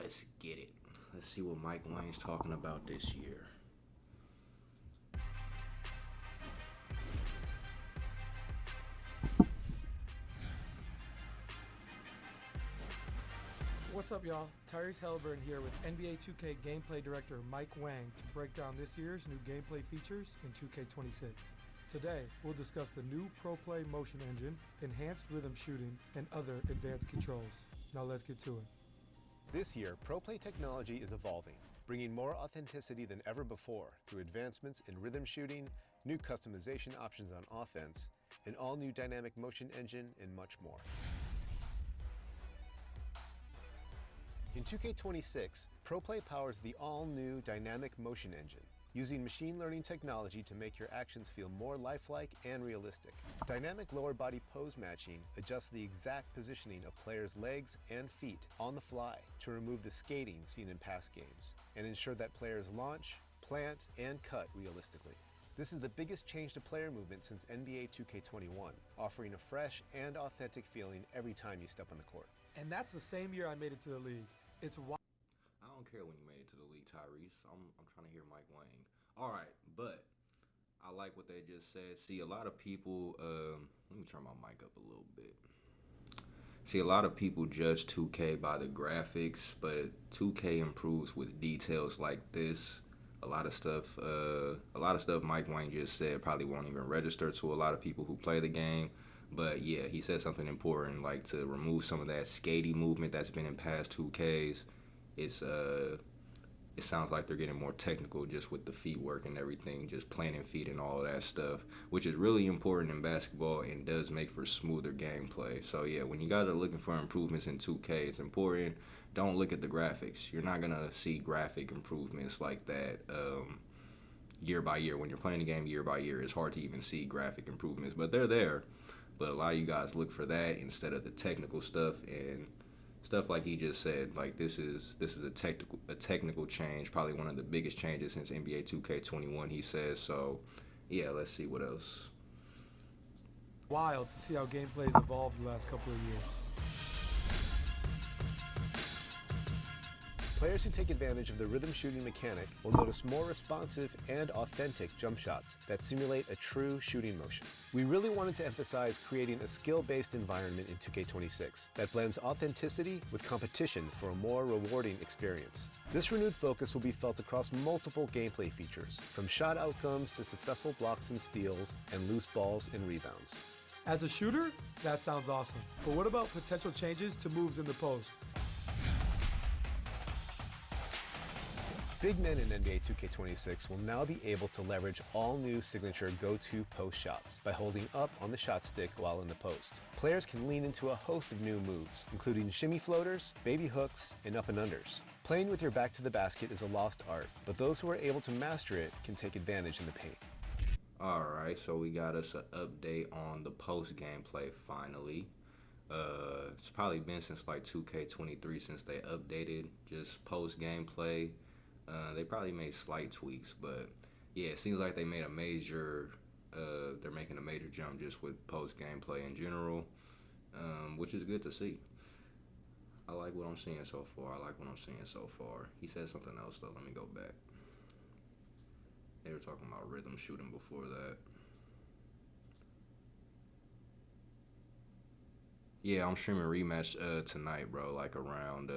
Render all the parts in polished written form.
let's get it. Let's see what Mike Wang's talking about this year. What's up, y'all? Tyrese Halliburton here with NBA 2K gameplay director Mike Wang to break down this year's new gameplay features in 2K26. Today, we'll discuss the new Pro Play motion engine, enhanced rhythm shooting, and other advanced controls. Now let's get to it. This year, Pro Play technology is evolving, bringing more authenticity than ever before through advancements in rhythm shooting, new customization options on offense, an all-new dynamic motion engine, and much more. In 2K26, ProPlay powers the all-new dynamic motion engine, using machine learning technology to make your actions feel more lifelike and realistic. Dynamic lower body pose matching adjusts the exact positioning of players' legs and feet on the fly to remove the skating seen in past games, and ensure that players launch, plant, and cut realistically. This is the biggest change to player movement since NBA 2K21, offering a fresh and authentic feeling every time you step on the court. And that's the same year I made it to the league. It's wild. I don't care when you made it to the league, Tyrese. I'm trying to hear Mike Wang. All right, but I like what they just said. See, a lot of people. Let me turn my mic up a little bit. See, a lot of people judge 2K by the graphics, but 2K improves with details like this. A lot of stuff Mike Wang just said probably won't even register to a lot of people who play the game. But yeah, he said something important, like to remove some of that skatey movement that's been in past 2Ks. It sounds like they're getting more technical just with the feet work and everything, just planting feet and all of that stuff, which is really important in basketball and does make for smoother gameplay. So yeah, when you guys are looking for improvements in 2K, it's important. Don't look at the graphics. You're not gonna see graphic improvements like that year by year. When you're playing the game year by year, it's hard to even see graphic improvements, but they're there. But a lot of you guys look for that instead of the technical stuff, and stuff like he just said. Like this is a technical change, probably one of the biggest changes since NBA 2K21. He says so. Yeah, let's see what else. Wild to see how gameplay's evolved the last couple of years. Players who take advantage of the rhythm shooting mechanic will notice more responsive and authentic jump shots that simulate a true shooting motion. We really wanted to emphasize creating a skill-based environment in 2K26 that blends authenticity with competition for a more rewarding experience. This renewed focus will be felt across multiple gameplay features, from shot outcomes to successful blocks and steals and loose balls and rebounds. As a shooter, that sounds awesome. But what about potential changes to moves in the post? Big men in NBA 2K26 will now be able to leverage all new signature go-to post shots by holding up on the shot stick while in the post. Players can lean into a host of new moves, including shimmy floaters, baby hooks, and up and unders. Playing with your back to the basket is a lost art, but those who are able to master it can take advantage in the paint. Alright, so we got us an update on the post gameplay finally. It's probably been since like 2K23 since they updated just post gameplay. They probably made slight tweaks, but yeah, it seems like they made a major. They're making a major jump just with post gameplay in general, which is good to see. I like what I'm seeing so far. He said something else though. Let me go back. They were talking about rhythm shooting before that. Yeah, I'm streaming rematch tonight, bro. Like around.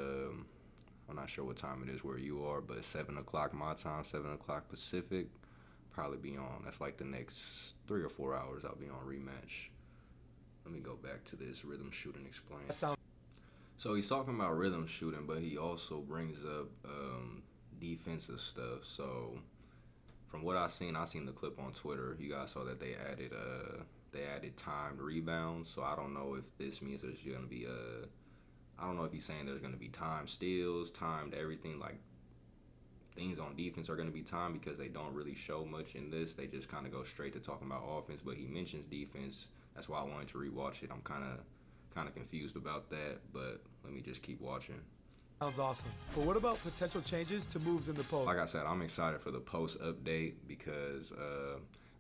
I'm not sure what time it is where you are, but 7 o'clock my time, 7 o'clock Pacific, probably be on. That's like the next 3 or 4 hours I'll be on rematch. Let me go back to this rhythm shooting explain. So he's talking about rhythm shooting, but he also brings up defensive stuff. So from what I seen the clip on Twitter. You guys saw that they added timed rebounds. So I don't know if this means there's gonna be I don't know if he's saying there's going to be timed steals, timed everything, like things on defense are going to be timed because they don't really show much in this. They just kind of go straight to talking about offense, but he mentions defense. That's why I wanted to rewatch it. I'm kind of confused about that, but let me just keep watching. Sounds awesome. But what about potential changes to moves in the post? Like I said, I'm excited for the post update because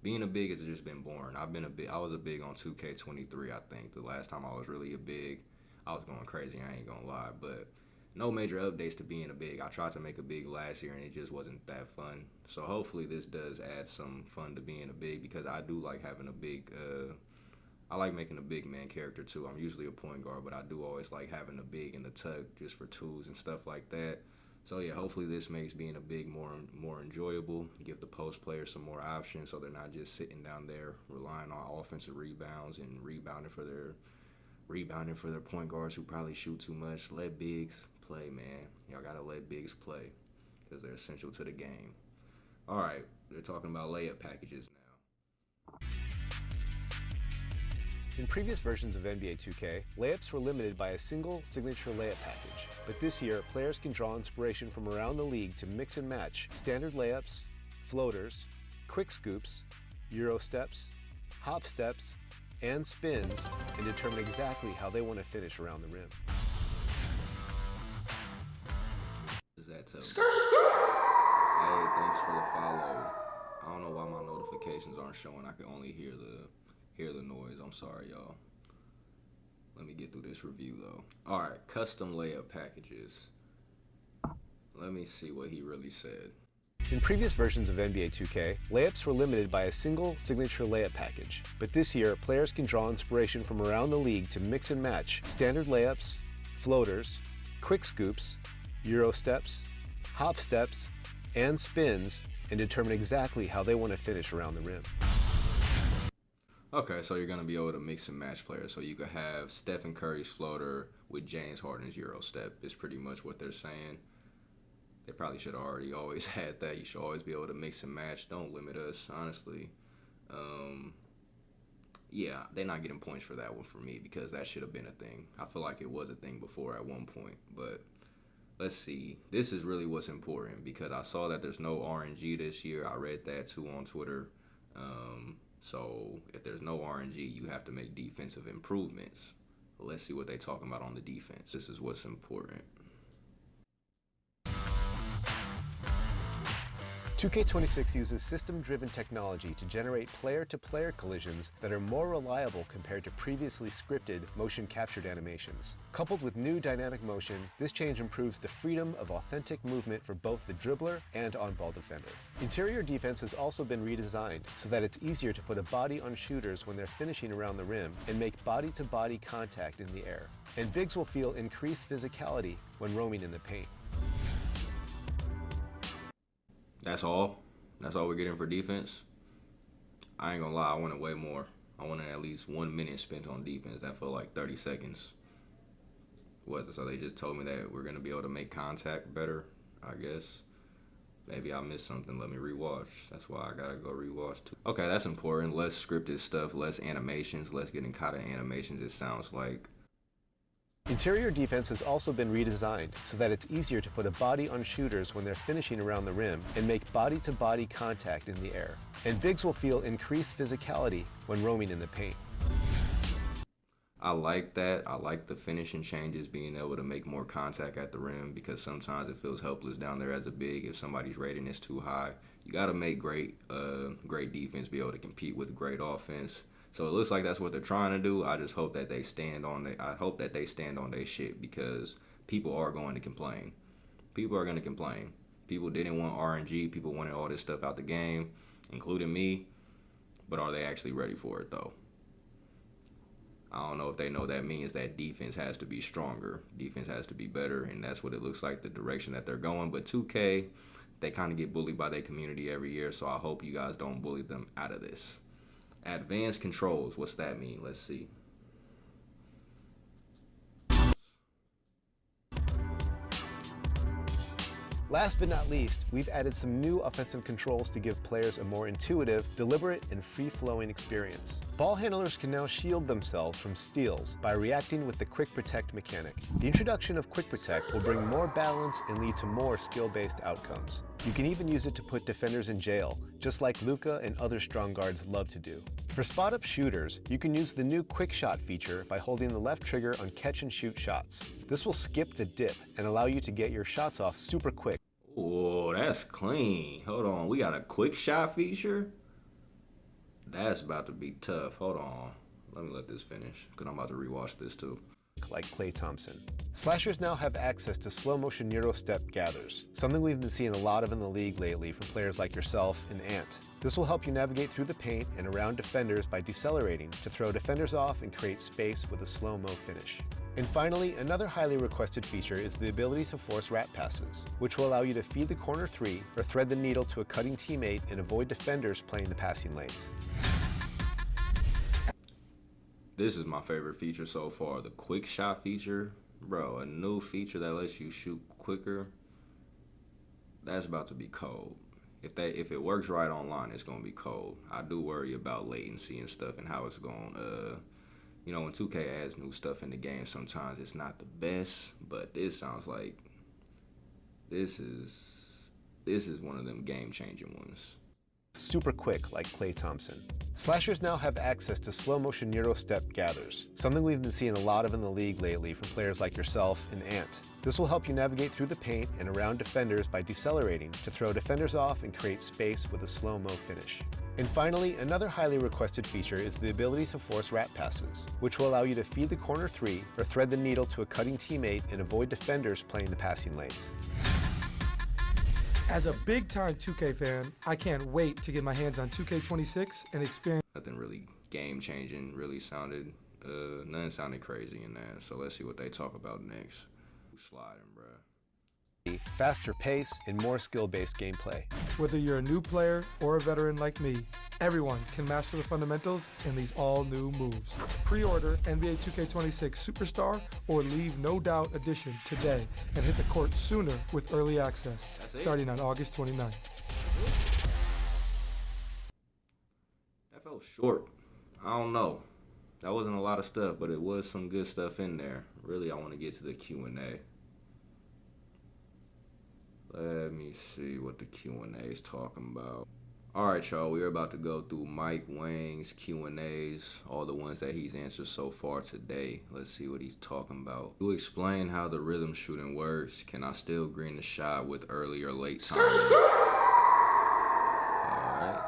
being a big has just been boring. I was a big on 2K23. I think the last time I was really a big, I was going crazy. I ain't gonna lie, but no major updates to being a big. I tried to make a big last year and it just wasn't that fun. So hopefully this does add some fun to being a big, because I do like having a big. I like making a big man character too. I'm usually a point guard, but I do always like having a big in the tuck just for tools and stuff like that. So yeah, hopefully this makes being a big more enjoyable. Give the post players some more options so they're not just sitting down there relying on offensive rebounds and rebounding for their point guards who probably shoot too much. Let bigs play, man. Y'all gotta let bigs play because they're essential to the game. All right, they're talking about layup packages now. In previous versions of NBA 2K, layups were limited by a single signature layup package, but this year players can draw inspiration from around the league to mix and match standard layups, floaters, quick scoops, Euro steps, hop steps, and spins, and determine exactly how they want to finish around the rim. Is that tough? Hey, thanks for the follow. I don't know why my notifications aren't showing. I can only hear the noise. I'm sorry, y'all. Let me get through this review though. All right, custom layup packages. Let me see what he really said. In previous versions of NBA 2K, layups were limited by a single signature layup package, but this year players can draw inspiration from around the league to mix and match standard layups, floaters, quick scoops, Euro steps, hop steps, and spins, and determine exactly how they want to finish around the rim. Okay, so you're going to be able to mix and match players. So you could have Stephen Curry's floater with James Harden's Euro step is pretty much what they're saying. They probably should have already always had that. You should always be able to mix and match. Don't limit us, honestly. Yeah, they're not getting points for that one for me because that should have been a thing. I feel like it was a thing before at one point, but let's see. This is really what's important because I saw that there's no RnG this year. I read that too on Twitter. So if there's no RnG, you have to make defensive improvements. Let's see what they're talking about on the defense. This is what's important. 2K26 uses system-driven technology to generate player-to-player collisions that are more reliable compared to previously scripted motion-captured animations. Coupled with new dynamic motion, this change improves the freedom of authentic movement for both the dribbler and on-ball defender. Interior defense has also been redesigned so that it's easier to put a body on shooters when they're finishing around the rim and make body-to-body contact in the air. And bigs will feel increased physicality when roaming in the paint. That's all? That's all we're getting for defense? I ain't gonna lie, I wanted way more. I wanted at least 1 minute spent on defense. That felt like 30 seconds. What, so they just told me that we're gonna be able to make contact better, I guess. Maybe I missed something, let me rewatch. That's why I gotta go rewatch too. Okay, that's important. Less scripted stuff, less animations, less getting caught in animations, it sounds like. Interior defense has also been redesigned so that it's easier to put a body on shooters when they're finishing around the rim and make body-to-body contact in the air. And bigs will feel increased physicality when roaming in the paint. I like that. I like the finishing changes, being able to make more contact at the rim because sometimes it feels helpless down there as a big if somebody's rating is too high. You got to make great defense, be able to compete with great offense. So it looks like that's what they're trying to do. I just hope that they stand on their shit because people are going to complain. People are going to complain. People didn't want RnG. People wanted all this stuff out the game, including me. But are they actually ready for it, though? I don't know if they know that means that defense has to be stronger. Defense has to be better, and that's what it looks like, the direction that they're going. But 2K, they kind of get bullied by their community every year, so I hope you guys don't bully them out of this. Advanced controls, what's that mean? Let's see. Last but not least, we've added some new offensive controls to give players a more intuitive, deliberate, and free-flowing experience. Ball handlers can now shield themselves from steals by reacting with the Quick Protect mechanic. The introduction of Quick Protect will bring more balance and lead to more skill-based outcomes. You can even use it to put defenders in jail, just like Luka and other strong guards love to do. For spot-up shooters, you can use the new Quick Shot feature by holding the left trigger on catch-and-shoot shots. This will skip the dip and allow you to get your shots off super quick. Oh, that's clean. Hold on, we got a quick shot feature? That's about to be tough. Hold on. Let me let this finish, because I'm about to rewatch this too. quick like Klay Thompson. Slashers now have access to slow-motion Euro step gathers, something we've been seeing a lot of in the league lately from players like yourself and Ant. This will help you navigate through the paint and around defenders by decelerating to throw defenders off and create space with a slow-mo finish. And finally, another highly requested feature is the ability to force wrap passes, which will allow you to feed the corner three or thread the needle to a cutting teammate and avoid defenders playing the passing lanes. This is my favorite feature so far, the quick shot feature. Bro, a new feature that lets you shoot quicker. That's about to be cold. If it works right online, it's gonna be cold. I do worry about latency and stuff and how it's going. You know, when 2K adds new stuff in the game, sometimes it's not the best. But this sounds like this is one of them game-changing ones. Super quick like Klay Thompson. Slashers now have access to slow-motion Euro step gathers, something we've been seeing a lot of in the league lately from players like yourself and Ant. This will help you navigate through the paint and around defenders by decelerating to throw defenders off and create space with a slow-mo finish. And finally, another highly requested feature is the ability to force wrap passes, which will allow you to feed the corner three or thread the needle to a cutting teammate and avoid defenders playing the passing lanes. As a big-time 2K fan, I can't wait to get my hands on 2K26 and experience. Nothing really game-changing really sounded, nothing sounded crazy in that. So let's see what they talk about next. Sliding, bruh. Faster pace and more skill-based gameplay. Whether you're a new player or a veteran like me, everyone can master the fundamentals in these all-new moves. Pre-order NBA 2K26 Superstar or Leave No Doubt Edition today and hit the court sooner with early access, starting on August 29th. That felt short. I don't know. That wasn't a lot of stuff, but it was some good stuff in there. Really, I want to get to the Q&A. Let me see what the Q&A is talking about. All right, y'all, we're about to go through Mike Wang's Q&As, all the ones that he's answered so far today. Let's see what he's talking about. To explain how the rhythm shooting works, can I still green the shot with early or late timing? All right,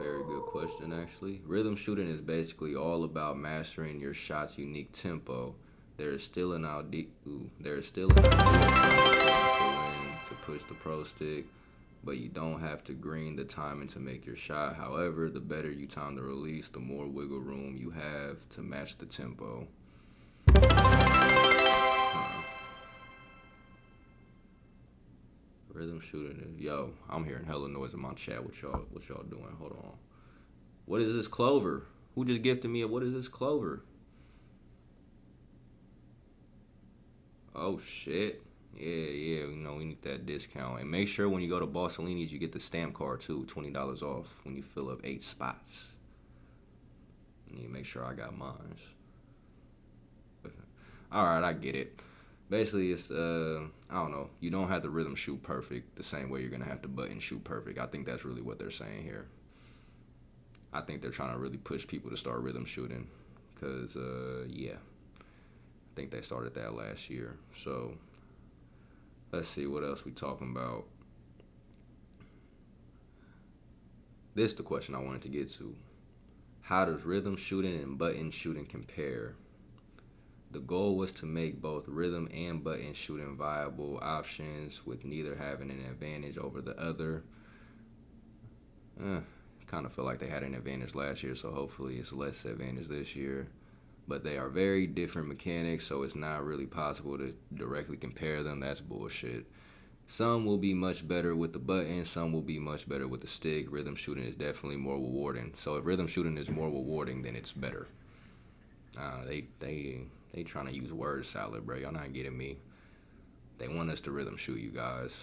very good question, actually. Rhythm shooting is basically all about mastering your shot's unique tempo. There is still an ideal time to push the pro stick, but you don't have to green the timing to make your shot. However, the better you time the release, the more wiggle room you have to match the tempo. Rhythm shooting. Yo, I'm hearing hella noise in my chat. What y'all doing? Hold on. What is this Clover? Who just gifted me a what is this Clover? Oh shit. Yeah, you know, we need that discount. And make sure when you go to Bossellini's, you get the stamp card too, $20 off when you fill up 8 spots. You need to make sure I got mine. Alright, I get it. Basically, it's, I don't know, you don't have to rhythm shoot perfect the same way you're going to have to button shoot perfect. I think that's really what they're saying here. I think they're trying to really push people to start rhythm shooting. Because, yeah, I think they started that last year. So let's see what else we talking about. This is the question I wanted to get to. How does rhythm shooting and button shooting compare? The goal was to make both rhythm and button shooting viable options with neither having an advantage over the other. Kind of feel like they had an advantage last year, so hopefully it's less advantage this year. But they are very different mechanics, so it's not really possible to directly compare them. That's bullshit. Some will be much better with the button, some will be much better with the stick. Rhythm shooting is definitely more rewarding. So if rhythm shooting is more rewarding, then it's better. They trying to use word salad, bro. Y'all not getting me. They want us to rhythm shoot, you guys,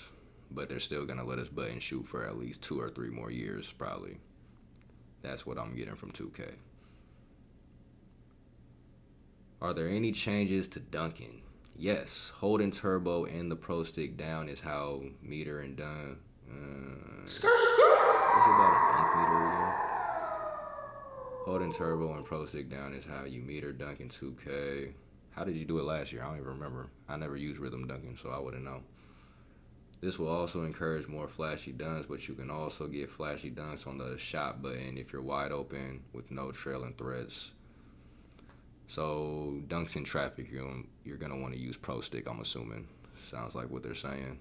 but they're still gonna let us button shoot for at least 2 or 3 more years, probably. That's what I'm getting from 2K. Are there any changes to dunking? Yes, holding turbo and the pro stick down is how meter and dunk. What's it about a dunk meter again? Holding turbo and pro stick down is how you meter dunk in 2K. How did you do it last year? I don't even remember. I never used rhythm dunking, so I wouldn't know. This will also encourage more flashy dunks, but you can also get flashy dunks on the shot button if you're wide open with no trailing threats. So dunks in traffic, you're gonna want to use Pro Stick, I'm assuming. Sounds like what they're saying,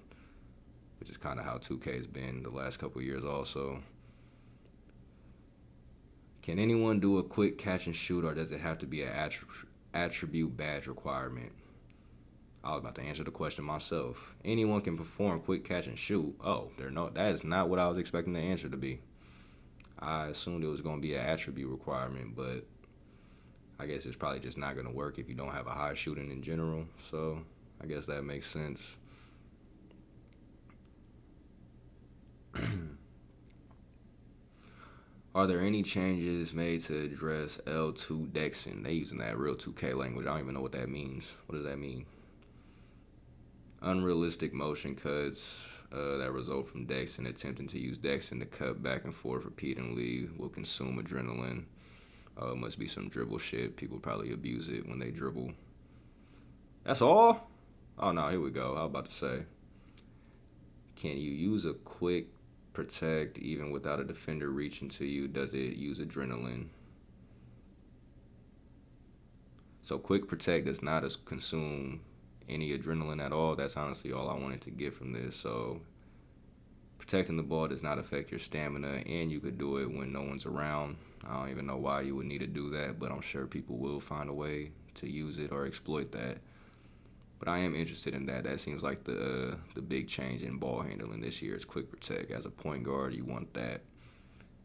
which is kind of how 2K has been the last couple of years also. Can anyone do a quick catch and shoot, or does it have to be an attribute badge requirement? I was about to answer the question myself. Anyone can perform quick catch and shoot. Oh, that is not what I was expecting the answer to be. I assumed it was going to be an attribute requirement, but I guess it's probably just not going to work if you don't have a high shooting in general. So I guess that makes sense. Are there any changes made to address L2 dexing? They using that real 2K language. I don't even know what that means. What does that mean? Unrealistic motion cuts that result from dexing. Attempting to use dexing to cut back and forth repeatedly will consume adrenaline. Must be some dribble shit. People probably abuse it when they dribble. That's all? Oh no, here we go. I was about to say. Can you use a quick protect even without a defender reaching to you? Does it use adrenaline? So quick protect does not consume any adrenaline at all. That's honestly all I wanted to get from this. So protecting the ball does not affect your stamina, and you could do it when no one's around. I don't even know why you would need to do that, but I'm sure people will find a way to use it or exploit that. But I am interested in that. That seems like the big change in ball handling this year is quick protect. As a point guard, you want that.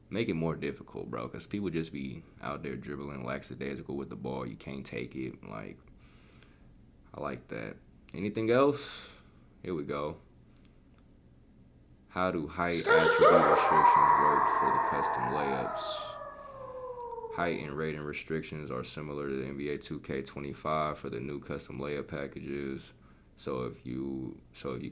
Make it more difficult, bro, because people just be out there dribbling lackadaisical with the ball. You can't take it. Like, I like that. Anything else? Here we go. How do height attribute restrictions work for the custom layups? Height and rating restrictions are similar to the NBA 2K25 for the new custom layup packages. So if you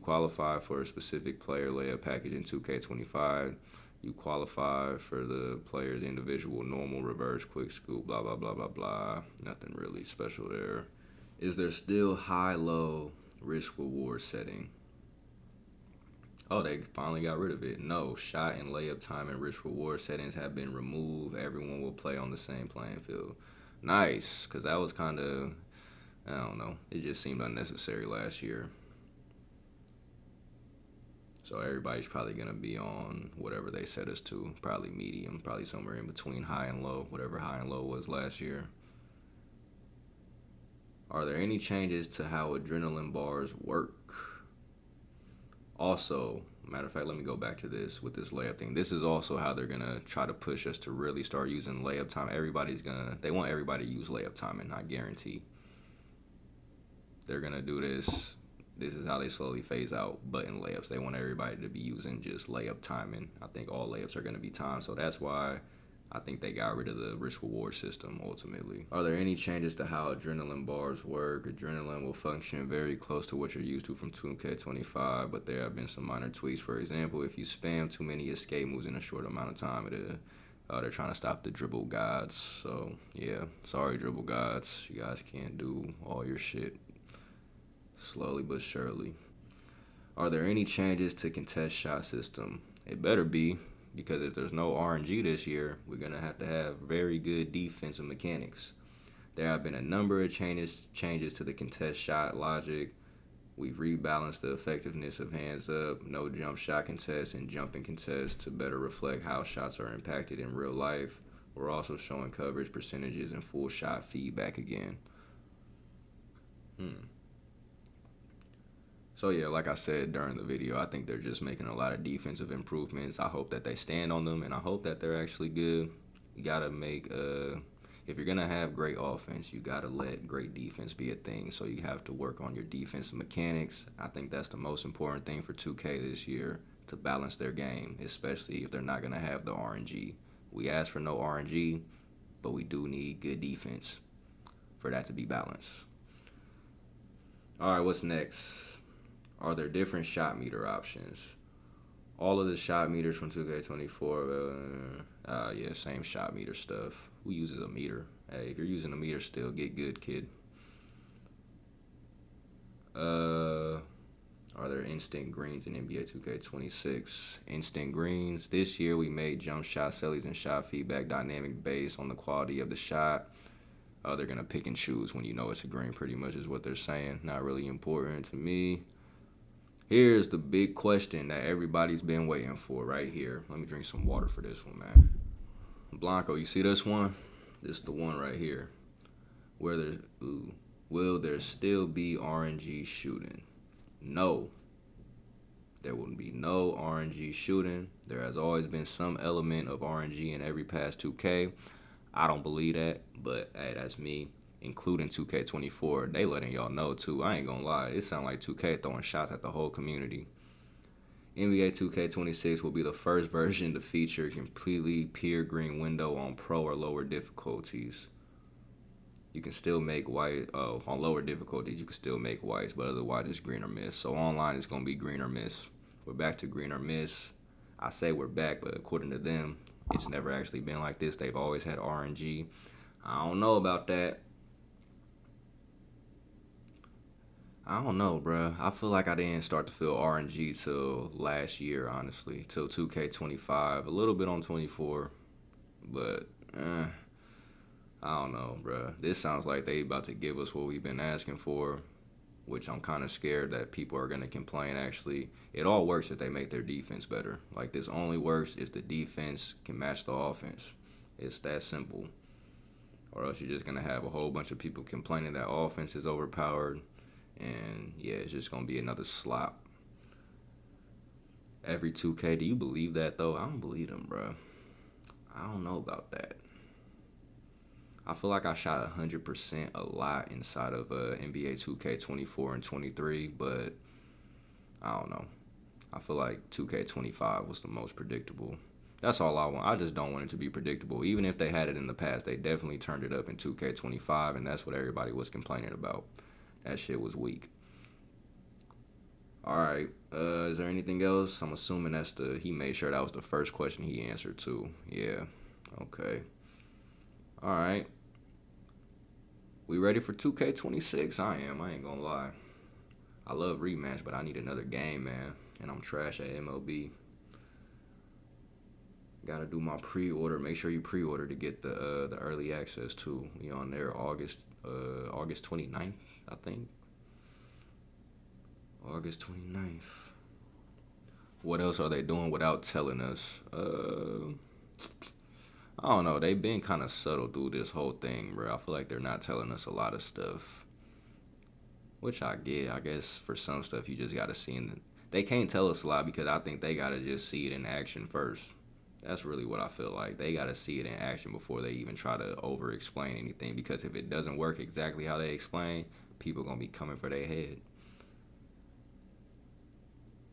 qualify for a specific player layup package in 2K25, you qualify for the player's individual normal, reverse, quick scoop, blah, blah, blah, blah, blah. Nothing really special there. Is there still high-low risk-reward setting? Oh, they finally got rid of it. No, shot and layup time and risk reward settings have been removed. Everyone will play on the same playing field. Nice, because that was kind of, I don't know, it just seemed unnecessary last year. So everybody's probably going to be on whatever they set us to, probably medium, probably somewhere in between high and low, whatever high and low was last year. Are there any changes to how adrenaline bars work? Also, matter of fact, let me go back to this with this layup thing. This is also how they're going to try to push us to really start using layup time. They want everybody to use layup timing, I guarantee. They're going to do this. This is how they slowly phase out button layups. They want everybody to be using just layup timing. I think all layups are going to be timed, so that's why I think they got rid of the risk-reward system ultimately. Are there any changes to how adrenaline bars work? Adrenaline will function very close to what you're used to from 2K25, but there have been some minor tweaks. For example, if you spam too many escape moves in a short amount of time, they're trying to stop the dribble gods. So, yeah, sorry, dribble gods. You guys can't do all your shit slowly but surely. Are there any changes to contest shot system? It better be. Because if there's no RnG this year, we're going to have very good defensive mechanics. There have been a number of changes to the contest shot logic. We've rebalanced the effectiveness of hands up, no jump shot contests, and jumping contests to better reflect how shots are impacted in real life. We're also showing coverage percentages and full shot feedback again. So yeah, like I said during the video, I think they're just making a lot of defensive improvements. I hope that they stand on them, and I hope that they're actually good. You gotta make if you're gonna have great offense, you gotta let great defense be a thing. So you have to work on your defensive mechanics. I think that's the most important thing for 2K this year, to balance their game, especially if they're not gonna have the RnG. We asked for no RnG, but we do need good defense for that to be balanced. All right, what's next? Are there different shot meter options? All of the shot meters from 2K24, yeah, same shot meter stuff. Who uses a meter? Hey, if you're using a meter still, get good, kid. Are there instant greens in NBA 2K26? Instant greens. This year we made jump shot cellies and shot feedback dynamic based on the quality of the shot. Oh, they're gonna pick and choose when you know it's a green. Pretty much is what they're saying. Not really important to me. Here's the big question that everybody's been waiting for right here. Let me drink some water for this one, man. Blanco, you see this one? This is the one right here. Where there, will there still be RNG shooting? No. There will be no RNG shooting. There has always been some element of RNG in every past 2K. I don't believe that, but hey, that's me. Including 2K24, they letting y'all know too. I ain't gonna lie, it sound like 2K throwing shots at the whole community. NBA 2K26 will be the first version to feature completely pure green window on pro or lower difficulties. You can still make white, on lower difficulties you can still make whites, but otherwise it's green or miss. So online it's gonna be green or miss. We're back to green or miss. I say we're back, but according to them, it's never actually been like this. They've always had RNG. I don't know about that. I don't know, bro. I feel like I didn't start to feel RNG till last year, honestly. Till 2K25. A little bit on 24. But, I don't know, bro. This sounds like they about to give us what we've been asking for, which I'm kind of scared that people are going to complain, actually. It all works if they make their defense better. Like, this only works if the defense can match the offense. It's that simple. Or else you're just going to have a whole bunch of people complaining that offense is overpowered. And yeah, it's just gonna be another slop. Every 2K, do you believe that though? I don't believe them, bro. I don't know about that. I feel like I shot 100% a lot inside of NBA 2K24 and 23, but I don't know. I feel like 2K25 was the most predictable. That's all I want. I just don't want it to be predictable. Even if they had it in the past, they definitely turned it up in 2K25, and that's what everybody was complaining about. That shit was weak. Alright, is there anything else? I'm assuming he made sure that was the first question he answered too. Yeah, okay. Alright. We ready for 2K26? I am, I ain't gonna lie. I love rematch, but I need another game, man. And I'm trash at MLB. Gotta do my pre-order. Make sure you pre-order to get the early access too. We on there August 29th. I think. August 29th. What else are they doing without telling us? I don't know. They've been kind of subtle through this whole thing, bro. I feel like they're not telling us a lot of stuff. Which I get. I guess for some stuff you just gotta see. They can't tell us a lot because I think they gotta just see it in action first. That's really what I feel like. They gotta see it in action before they even try to over-explain anything. Because if it doesn't work exactly how they explain, people gonna be coming for their head.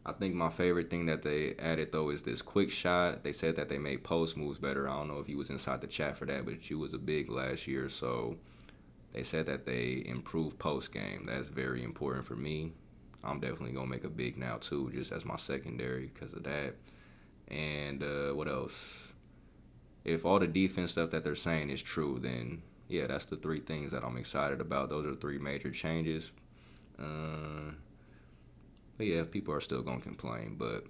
I think my favorite thing that they added though is this quick shot. They said that they made post moves better. I don't know if you was inside the chat for that, but you was a big last year, so they said that they improved post game. That's very important for me. I'm definitely gonna make a big now too, just as my secondary because of that. And what else? If all the defense stuff that they're saying is true, then yeah, that's the three things that I'm excited about. Those are three major changes. But yeah, people are still gonna complain, but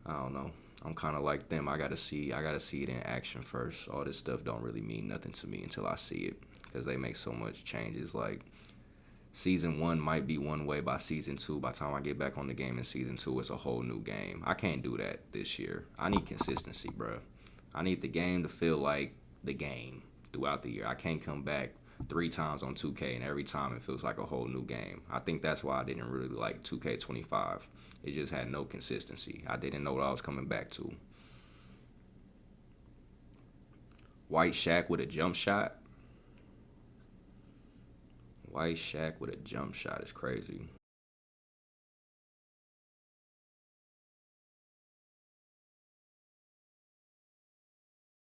I don't know. I'm kind of like them. I gotta see it in action first. All this stuff don't really mean nothing to me until I see it, because they make so much changes. Like season 1 might be one way by season 2. By the time I get back on the game in season 2, it's a whole new game. I can't do that this year. I need consistency, bro. I need the game to feel like the game throughout the year. I can't come back 3 times on 2K and every time it feels like a whole new game. I think that's why I didn't really like 2K25. It just had no consistency. I didn't know what I was coming back to. White Shaq with a jump shot. White Shaq with a jump shot is crazy.